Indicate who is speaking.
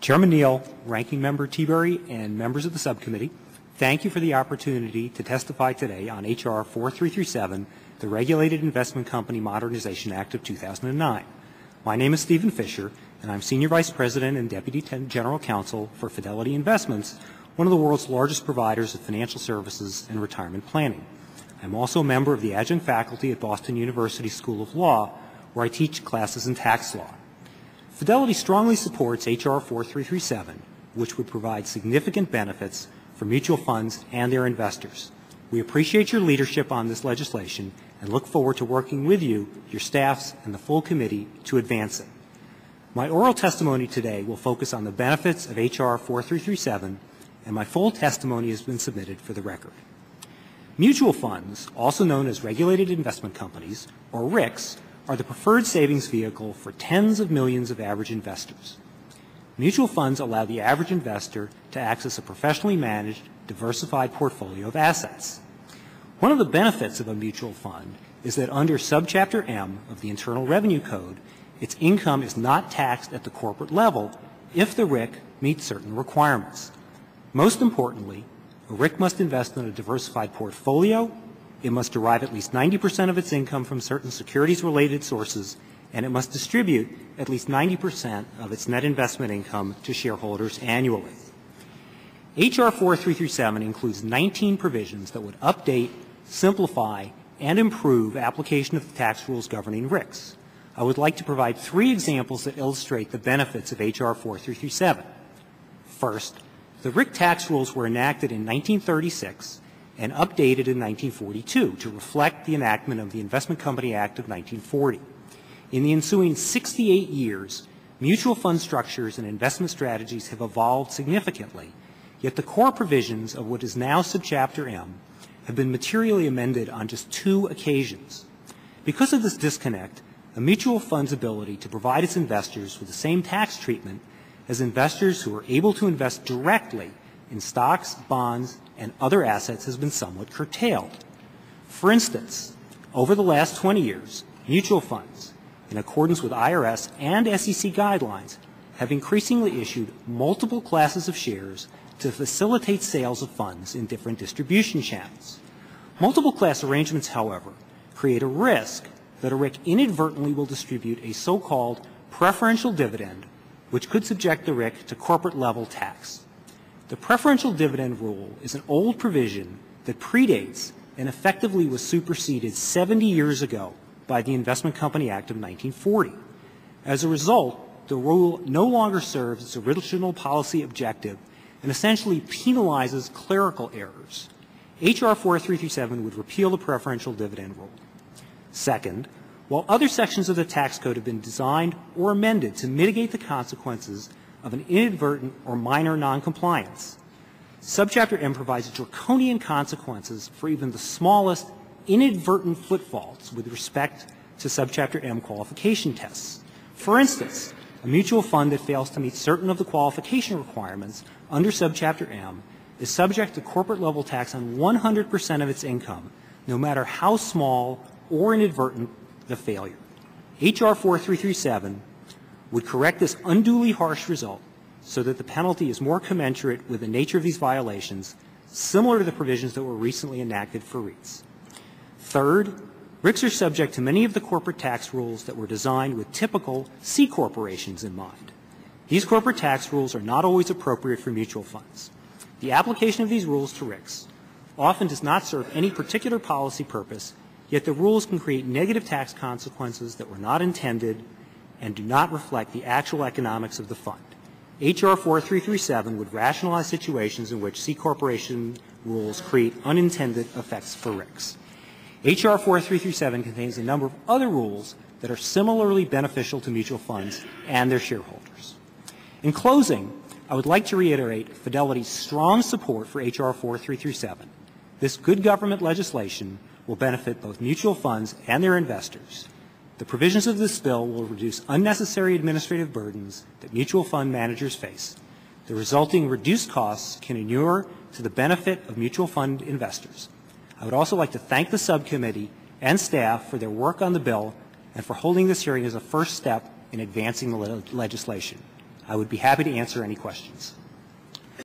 Speaker 1: Chairman Neal, Ranking Member Teabury, and members of the subcommittee, thank you for the opportunity to testify today on H.R. 4337, the Regulated Investment Company Modernization Act of 2009. My name is Stephen Fisher, and I'm Senior Vice President and Deputy General Counsel for Fidelity Investments, one of the world's largest providers of financial services and retirement planning. I'm also a member of the adjunct faculty at Boston University School of Law, where I teach classes in tax law. Fidelity strongly supports H.R. 4337, which would provide significant benefits for mutual funds and their investors. We appreciate your leadership on this legislation and look forward to working with you, your staffs, and the full committee to advance it. My oral testimony today will focus on the benefits of H.R. 4337, and my full testimony has been submitted for the record. Mutual funds, also known as regulated investment companies, or RICs, are the preferred savings vehicle for tens of millions of average investors. Mutual funds allow the average investor to access a professionally managed, diversified portfolio of assets. One of the benefits of a mutual fund is that under Subchapter M of the Internal Revenue Code, its income is not taxed at the corporate level if the RIC meets certain requirements. Most importantly, a RIC must invest in a diversified portfolio, it must derive at least 90% of its income from certain securities-related sources, and it must distribute at least 90% of its net investment income to shareholders annually. H.R. 4337 includes 19 provisions that would update, simplify, and improve application of the tax rules governing RICs. I would like to provide 3 examples that illustrate the benefits of H.R. 4337. First, the RIC tax rules were enacted in 1936 and updated in 1942 to reflect the enactment of the Investment Company Act of 1940. In the ensuing 68 years, mutual fund structures and investment strategies have evolved significantly, yet the core provisions of what is now Subchapter M have been materially amended on just 2 occasions. Because of this disconnect, a mutual fund's ability to provide its investors with the same tax treatment as investors who are able to invest directly in stocks, bonds, and other assets has been somewhat curtailed. For instance, over the last 20 years, mutual funds, in accordance with IRS and SEC guidelines, have increasingly issued multiple classes of shares to facilitate sales of funds in different distribution channels. Multiple class arrangements, however, create a risk that a RIC inadvertently will distribute a so-called preferential dividend, which could subject the RIC to corporate-level tax. The preferential dividend rule is an old provision that predates and effectively was superseded 70 years ago by the Investment Company Act of 1940. As a result, the rule no longer serves its original policy objective and essentially penalizes clerical errors. H.R. 4337 would repeal the preferential dividend rule. Second, while other sections of the tax code have been designed or amended to mitigate the consequences of an inadvertent or minor noncompliance, Subchapter M provides draconian consequences for even the smallest inadvertent footfalls with respect to Subchapter M qualification tests. For instance, a mutual fund that fails to meet certain of the qualification requirements under Subchapter M is subject to corporate-level tax on 100% of its income, no matter how small or inadvertent the failure. H.R. 4337 would correct this unduly harsh result so that the penalty is more commensurate with the nature of these violations, similar to the provisions that were recently enacted for REITs. Third, RICs are subject to many of the corporate tax rules that were designed with typical C corporations in mind. These corporate tax rules are not always appropriate for mutual funds. The application of these rules to RICs often does not serve any particular policy purpose, yet the rules can create negative tax consequences that were not intended and do not reflect the actual economics of the fund. H.R. 4337 would rationalize situations in which C corporation rules create unintended effects for RICs. H.R. 4337 contains a number of other rules that are similarly beneficial to mutual funds and their shareholders. In closing, I would like to reiterate Fidelity's strong support for H.R. 4337. This good government legislation will benefit both mutual funds and their investors. The provisions of this bill will reduce unnecessary administrative burdens that mutual fund managers face. The resulting reduced costs can inure to the benefit of mutual fund investors. I would also like to thank the subcommittee and staff for their work on the bill and for holding this hearing as a first step in advancing the legislation. I would be happy to answer any questions.